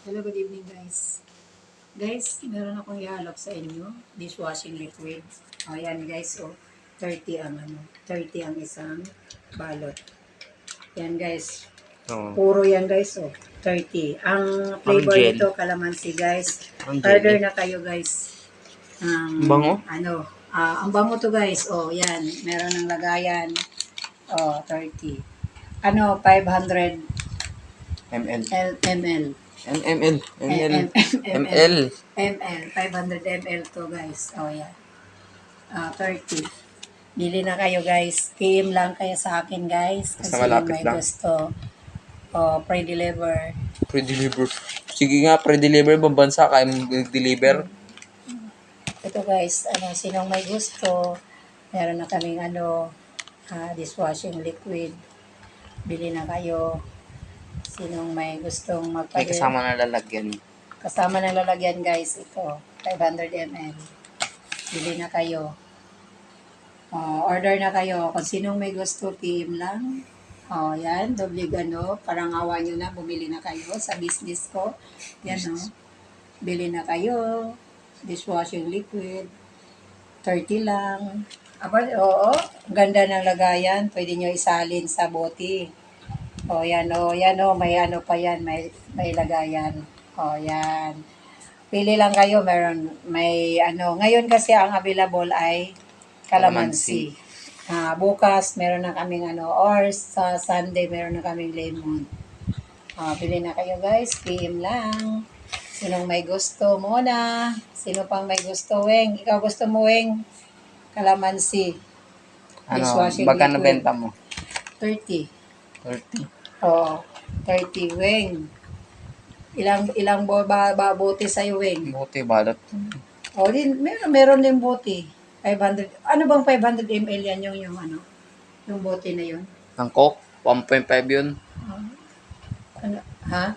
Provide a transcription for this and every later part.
Hello, good evening guys. Guys, meron akong ihalap sa inyo, dishwashing liquid. Ayan guys, 30 ang 30 ang isang balot. Yan guys. Puro yan guys, 30. Ang flavor nito calamansi guys. Order na kayo guys. Bango? Ang bango to guys. Yan, meron ng lagayan. 30. 500 ml. ml. ml. 500 ml to guys. Yan. 30. Bili na kayo guys. PM lang kayo sa akin guys. Kasi malapit may lang. gusto. Pre-deliver. Pre-deliver. Sige nga, pre-deliver. Ibang bansa kayo mag-deliver. Ito guys, sinong may gusto, meron na kaming dishwashing liquid. Bili na kayo. Sinong may gustong May kasama na lalagyan. Kasama na lalagyan guys, ito. 500 ml. Bili na kayo. Order na kayo. Kung sinong may gusto, PM lang. Yan. Doble parang awa nyo na, bumili na kayo sa business ko. Yan Bili na kayo. Dishwashing liquid. 30 lang. Ganda ng lagayan. Pwede nyo isalin sa bote. Yan may pa yan, may lagayan. Yan. Pili lang kayo, ngayon kasi ang available ay calamansi. Bukas meron na kaming or sa Sunday meron na kaming lemon. Pili na kayo guys, PM lang. Sinong may gusto muna? Sino pang may gusto, Weng? Ikaw gusto mo, Weng? Calamansi. Magkano benta mo? 30. 30. 30, Weng. Ilang bote sa'yo, Weng? Buti, balot. Meron din bote. 500. Ano bang 500 ml yan yung bote na yun? Ang Coke, 1.5 yun. 1.5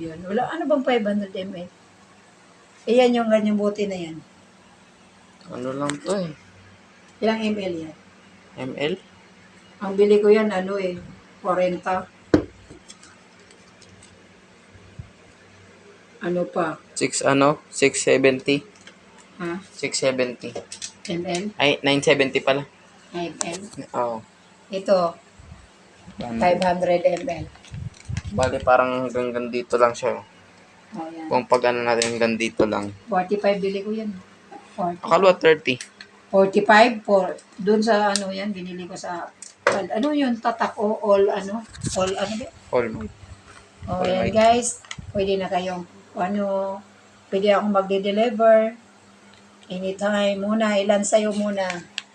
yun. Wala, ano bang 500 ml? Yan yung ganyang bote na yan. Ano lang to eh? Ilang ml yan? ml? Ang bili ko yan, 40. Ano pa? 670. 670. ml? Ay, 970 pala. ml? Oo. Ito, 500 ml. Bali, parang hanggang dito lang siya. Yan. Kung pag natin hanggang dito lang. 45 bili ko yan. 40. Akala 30. 45 doon sa yan, binili ko sa yun, tatak o all ba? All. Yan guys, pwede na kayong pwede akong magde-deliver anytime. Ilan sa'yo muna,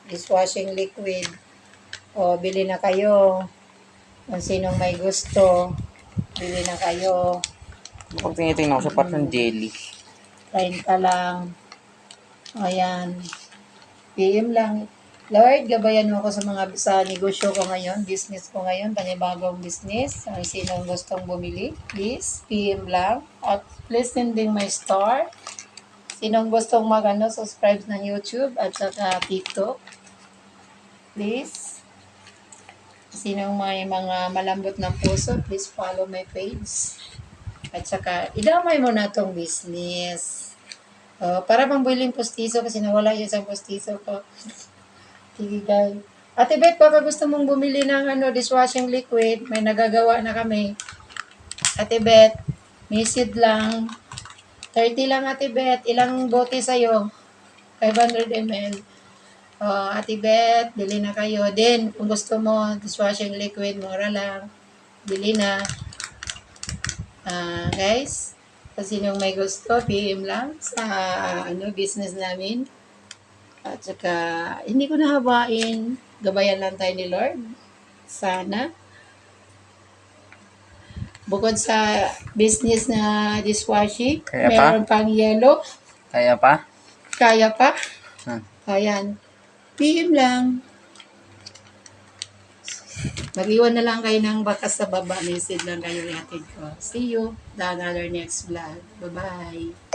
dishwashing liquid. Bili na kayo. Kung sinong may gusto, bili na kayo. Kung tinitingnan ko sa part ng jelly. 30 lang. Ayan. PM lang. Lord, gabayan mo ako sa negosyo ko ngayon, business ko ngayon, panibagong business. Kung sinong gustong bumili, please, PM lang. At please sending my star. Sinong gustong subscribe ng YouTube at saka TikTok, please. Sinong may mga malambot ng puso, please follow my page. At saka, idamay mo na tong business. Para pang biling postiso kasi nawala yung isang postiso ko. Sige guys. Ate Beth, baka gusto mong bumili ng dishwashing liquid, may nagagawa na kami. Ate Beth, misid lang. 30 lang Ate Beth. Ilang bote sa'yo? 500 ml. Ate Beth, bili na kayo. Then, kung gusto mo, dishwashing liquid, mura lang. Bili na. Guys, kung sinong may gusto, PM lang sa business namin. At saka, hindi ko nahabain. Gabayan lang tayo ni Lord. Sana. Bukod sa business na dishwashing, meron pang yellow. Kaya pa? Kaya pa. Ayan. PM lang. Mag-iwan na lang kayo ng bakas sa baba. Message lang kayo ihatid ko. See you. The another next vlog. Bye-bye.